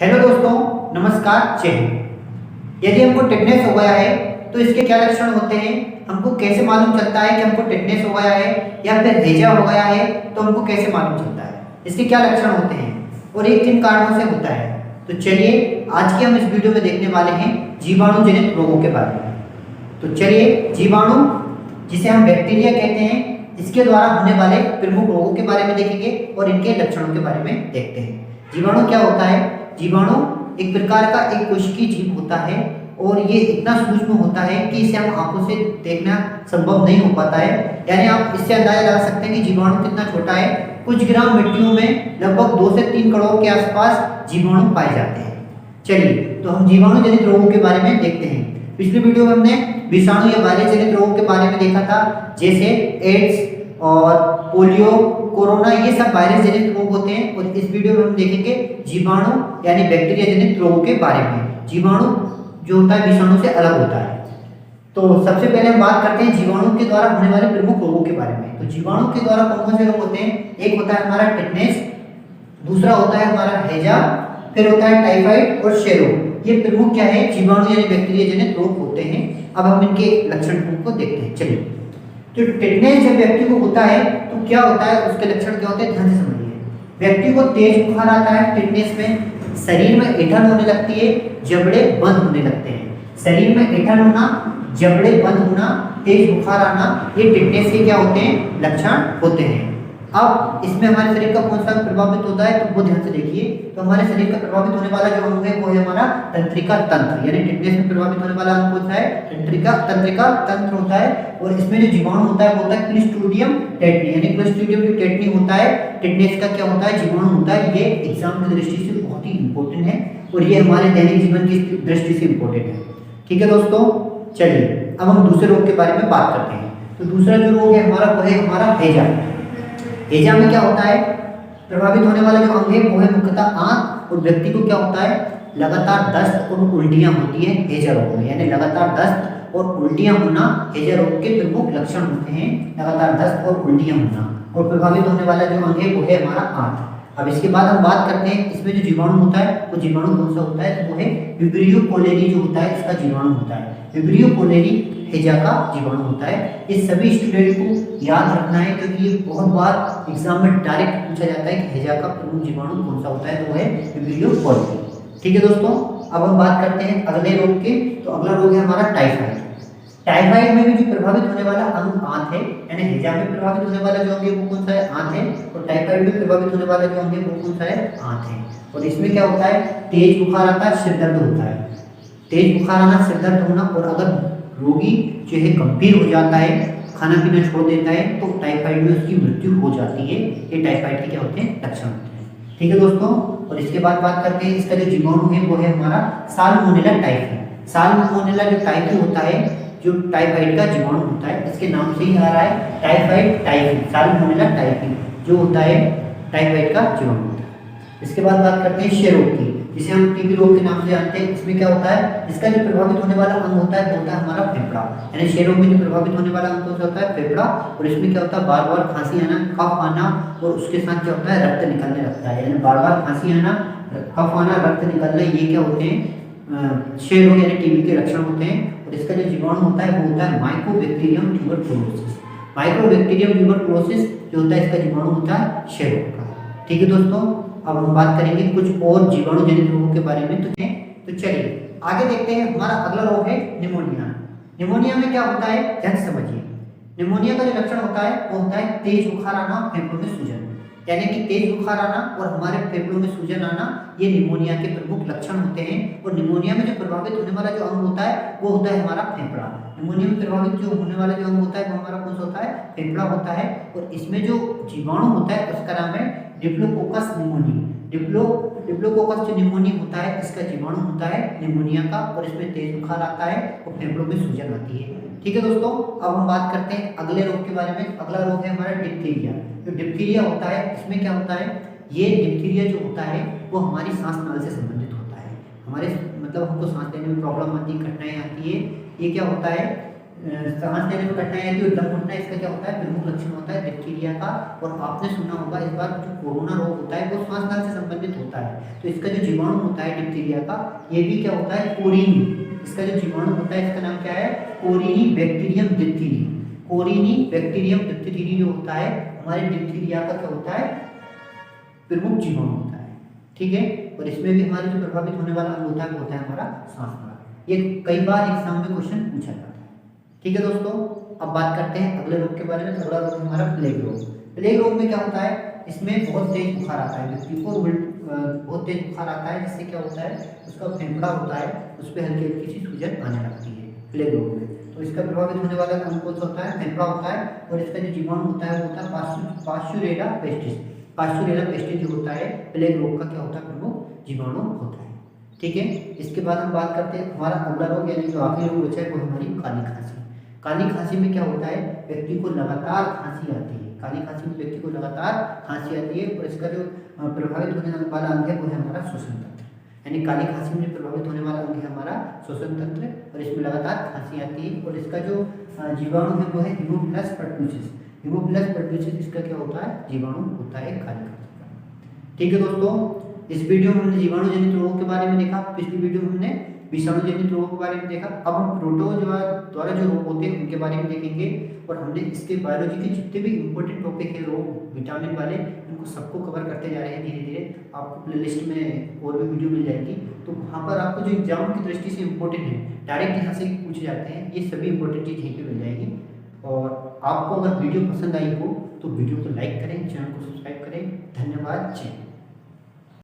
Hello दोस्तों, नमस्कार, जय हिंद। यदि हमको टिटनेस हो गया है तो इसके क्या लक्षण होते हैं, हमको कैसे मालूम चलता है कि हमको टिटनेस हो गया है या फिर हैजा हो गया है, तो हमको कैसे मालूम चलता है, इसके क्या लक्षण होते हैं और ये किन कारणों से होता है। तो चलिए आज के हम इस वीडियो में देखने वाले हैं जीवाणु जनित रोगों के बारे में। तो चलिए जीवाणु, जिसे हम बैक्टीरिया कहते हैं, इसके द्वारा होने वाले प्रमुख रोगों के बारे में देखेंगे और इनके लक्षणों के बारे में देखते हैं। जीवाणु क्या होता है? जीवाणु एक प्रकार का एक कोशिकीय जीव होता है और ये इतना सूक्ष्म होता है कि इसे हम आंखों से देखना संभव नहीं हो पाता है। यानी आप इससे अंदाजा लगा सकते हैं कि जीवाणु कितना छोटा है। कुछ ग्राम मिट्टियों में लगभग 2 से 3 करोड़ के आसपास जीवाणु पाए जाते हैं। चलिए तो हम जीवाणु जनित रोगों के बारे में देखते हैं। पिछली वीडियो में हमने विषाणु या वायरस जनित रोगों के बारे में देखा था, जैसे एड्स और पोलियो, कोरोना, ये सब वायरस जनित रोग होते हैं। और इस वीडियो में हम देखेंगे जीवाणु यानी बैक्टीरिया जनित रोगों के बारे में। जीवाणु जो होता है विषाणु से अलग होता है। तो सबसे पहले हम बात करते हैं जीवाणु के द्वारा होने वाले प्रमुख रोगों के बारे में। तो जीवाणु के द्वारा कौन कौन से रोग होते हैं? एक होता है हमारा टिटनेस, दूसरा होता है हमारा हैजा, फिर होता है टाइफाइड और शेरो। ये प्रमुख क्या है? जीवाणु यानी बैक्टीरिया जनित रोग होते हैं। अब हम इनके लक्षण को देखते हैं। चलिए, जो टिटनेस जब व्यक्ति को होता है तो क्या होता है, उसके लक्षण क्या होते हैं, ध्यान से समझिए। व्यक्ति को तेज बुखार आता है टिटनेस में, शरीर में ऐंठन होने लगती है, जबड़े बंद होने लगते हैं। शरीर में ऐंठन होना, जबड़े बंद होना, तेज बुखार आना, ये टिटनेस के क्या होते हैं? लक्षण होते हैं। अब इसमें हमारे शरीर का कौन सा प्रभावित होता है, तो वो ध्यान से देखिए। तो हमारे शरीर का प्रभावित होने वाला जो अंग है वो है हमारा तंत्रिका तंत्र। यानी टिटनेस में प्रभावित होने वाला अंग कौन सा है? तंत्रिका तंत्र होता है। और इसमें जो जीवाणु होता है वो होता है क्लिस्ट्रीडियम टेटनी। यानी क्लिस्ट्रीडियम जो टेटनी होता है, टिटनेस का क्या होता है? जीवाणु होता है। ये एग्जाम की दृष्टि से बहुत ही इंपॉर्टेंट है और ये हमारे दैनिक जीवन की दृष्टि से इंपॉर्टेंट है। ठीक है दोस्तों, चलिए अब हम दूसरे रोग के बारे में बात करते हैं। तो दूसरा जो रोग है हमारा वो है हमारा हैजा। हैजा में क्या होता है? प्रभावित होने वाला जो अंग है वो है मुख्यतः आंख। और व्यक्ति को क्या होता है? लगातार दस्त और उल्टियां होती है हैजा रोग में। यानी लगातार दस्त और उल्टियां होना हैजा रोग के प्रमुख लक्षण होते हैं। लगातार दस्त और उल्टियां होना। और प्रभावित होने वाला जो अंग है वो है हमारा आंख। अब इसके बाद हम बात करते हैं इसमें जो जीवाणु होता है वो जीवाणु कौन सा होता है, तो वो है विब्रियो कोलेरी जो होता है, इसका जीवाणु होता है। विब्रियो कोलेरी हैजा का जीवाणु होता है। इस सभी स्टूडेंट को याद रखना है क्योंकि ये बहुत बार एग्जाम में डायरेक्ट पूछा जाता है कि हैजा का प्रमुख जीवाणु कौन सा होता है, तो वो है विब्रियो कोलेरी। ठीक है दोस्तों, अब हम बात करते हैं अगले रोग के। तो अगला रोग है हमारा टाइफाइड। टाइफाइड में भी जो प्रभावित होने वाला अंग आंत है, यानी हैजा में प्रभावित होने वाला जो अंग है वो कौन सा है? आंत है। और टाइफाइड में प्रभावित होने वाला जो अंग है वो कौन सा है? आंत है। और इसमें क्या होता है? तेज बुखार आता है, सिर दर्द होता है। तेज बुखार आना, सिर दर्द होना। और अगर रोगी जो है गंभीर हो जाता है, खाना पीना छोड़ देता है, तो टाइफाइड में उसकी मृत्यु हो जाती है। ये टाइफाइड के क्या होते हैं? लक्षण होते हैं। ठीक है दोस्तों, और इसके बाद बात करते हैं इसका जो जीवाणु है वो है हमारा साल्मोनेला टाइफी। साल्मोनेला जो टाइफी होता है, जो टाइफाइड का जीवाणु होता है, इसके नाम से ही आ रहा है टाइफाइड टाइफी। साल्मोनेला टाइफी जो होता है टाइफाइड का जीवाणु होता है। इसके बाद बात करते हैं क्षय रोग की, जिसे हम टीबी रोग के नाम से जानते हैं। इसमें क्या होता है? इसका जो प्रभावित होने वाला अंग होता है वो होता है हमारा फेफड़ा। यानी क्षय रोग में जो प्रभावित होने वाला अंग कौन सा होता है? फेफड़ा। और इसमें क्या होता है? बार बार खांसी आना, कफ आना, और उसके साथ क्या होता है? रक्त निकलने लगता है। यानी बार बार खांसी आना, कफ आना, रक्त निकलना, ये क्या होते हैं? क्षय रोग यानी टीबी के लक्षण होते हैं। और इसका जो जीवाणु होता है वो होता है माइकोबैक्टीरियम ट्यूबरकुलोसिस। माइकोबैक्टीरियम ट्यूबरकुलोसिस जो होता है इसका जीवाणु होता है क्षय रोग का। ठीक है दोस्तों, अब हम बात करेंगे कुछ और जीवाणु जनित रोगों के बारे में। तो चलिए आगे देखते हैं। हमारा अगला रोग है निमोनिया। निमोनिया में क्या होता है, ध्यान से समझिए। निमोनिया का जो लक्षण होता है वो होता है तेज बुखार आना, फेफड़ों में सूजन। यानी कि तेज बुखार आना और हमारे फेफड़ों में सूजन आना, ये निमोनिया के प्रमुख लक्षण होते हैं। और निमोनिया में जो प्रभावित होने वाला जो अंग होता है वो होता है हमारा फेफड़ा। निमोनिया में प्रभावित जो होने वाला जो अंग होता है वो हमारा कौन सा होता है? फेफड़ा होता है। और इसमें जो जीवाणु होता है उसका नाम है डिप्लोकोकस निमोनिया। डिप्लोकोकस जो निमोनिया होता है इसका जीवाणु होता है निमोनिया का। और इसमें तेज बुखार आता है और फेफड़ों में सूजन आती है। ठीक है दोस्तों, अब हम बात करते हैं अगले रोग के बारे में। अगला रोग है हमारा डिप्थीरिया। जो डिप्थीरिया होता है इसमें क्या होता है? ये डिप्थीरिया जो होता है वो हमारी सांस नल से संबंधित होता है। हमारे मतलब हमको सांस लेने में प्रॉब्लम आती है, कठिनाई आती है। ये क्या होता है? सांस लेने में कठिनाई आती है, दम घुटना, इसका क्या होता है, प्रमुख लक्षण होता है डिप्थीरिया का। और आपने सुना होगा इस बार जो कोरोना रोग होता है वो श्वास नाल से संबंधित होता है, तो इसका जो जीवाणु होता है डिप्थीरिया का, ये भी क्या होता है, कोरिनी। इसका जो जीवाणु होता है इसका नाम क्या है, कोरिनी बैक्टीरियम डिप्थीरी। कोरिनी बैक्टीरियम डिप्थीरी जो होता है हमारे डिप्थीरिया का क्या होता है, प्रमुख जीवाणु होता है। ठीक है, और इसमें भी हमारे जो प्रभावित होने वाला अंग होता है वो होता है हमारा श्वास नाल। ये कई बार एग्जाम में क्वेश्चन पूछा जाता है। ठीक है दोस्तों, अब बात करते हैं अगले रोग के बारे में। अगला रोग है हमारा प्लेग रोग। प्लेग रोग में क्या होता है, इसमें बहुत तेज बुखार आता है व्यक्ति को, बहुत तेज बुखार आता है, जिससे क्या होता है, उसका फेफड़ा होता है उस पर हल्की हल्की सी सूजन आने लगती है प्लेग रोग में। तो इसका प्रभावित होने वाला अंग कौन सा होता है, फेफड़ा होता है। और इसका जो जीवाणु होता है वो होता है पास्चुरेला पेस्टिस। पास्चुरेला पेस्टिस जो होता है प्लेग रोग का क्या होता है, प्रमुख जीवाणु होता है। ठीक है, इसके बाद हम बात करते हैं हमारा अगला रोग, यानी जो आखिरी रोग बचा है वो हमारी काली खांसी। काली खांसी में क्या होता है, व्यक्ति को लगातार खांसी आती है। काली खांसी में व्यक्ति को लगातार खांसी आती है, और इसका जो प्रभावित होने वाला अंग है वो है हमारा श्वसन तंत्र। यानी काली खांसी में प्रभावित होने वाला अंग है हमारा श्वसन तंत्र, और इसमें लगातार खांसी आती है। और इसका जो जीवाणु है वो है हीमोफिलस परटूसिस। हीमोफिलस परटूसिस इसका क्या होता है, जीवाणु होता है काली खांसी का। ठीक है दोस्तों, इस वीडियो में हमने जीवाणु जनित रोगों के बारे में देखा, पिछली वीडियो में हमने विषाणु जनित रोगों के बारे में देखा। अब हम प्रोटोजोआ द्वारा जो रोग होते हैं उनके बारे में देखेंगे, और हमने इसके बायोलॉजी के जितने भी इंपॉर्टेंट टॉपिक है रोग विटामिन वाले, उनको सबको कवर करते जा रहे हैं धीरे धीरे। आपको प्लेलिस्ट में और भी वीडियो मिल जाएगी, तो वहाँ पर आपको जो एग्जाम की दृष्टि से इंपॉर्टेंट है, डायरेक्ट यहाँ से पूछे जाते हैं, ये सभी इंपॉर्टेंट चीज़ यहीं पर मिल जाएगी। और आपको अगर वीडियो पसंद आई हो तो वीडियो को लाइक करें, चैनल को सब्सक्राइब करें। धन्यवाद। जय हिंद।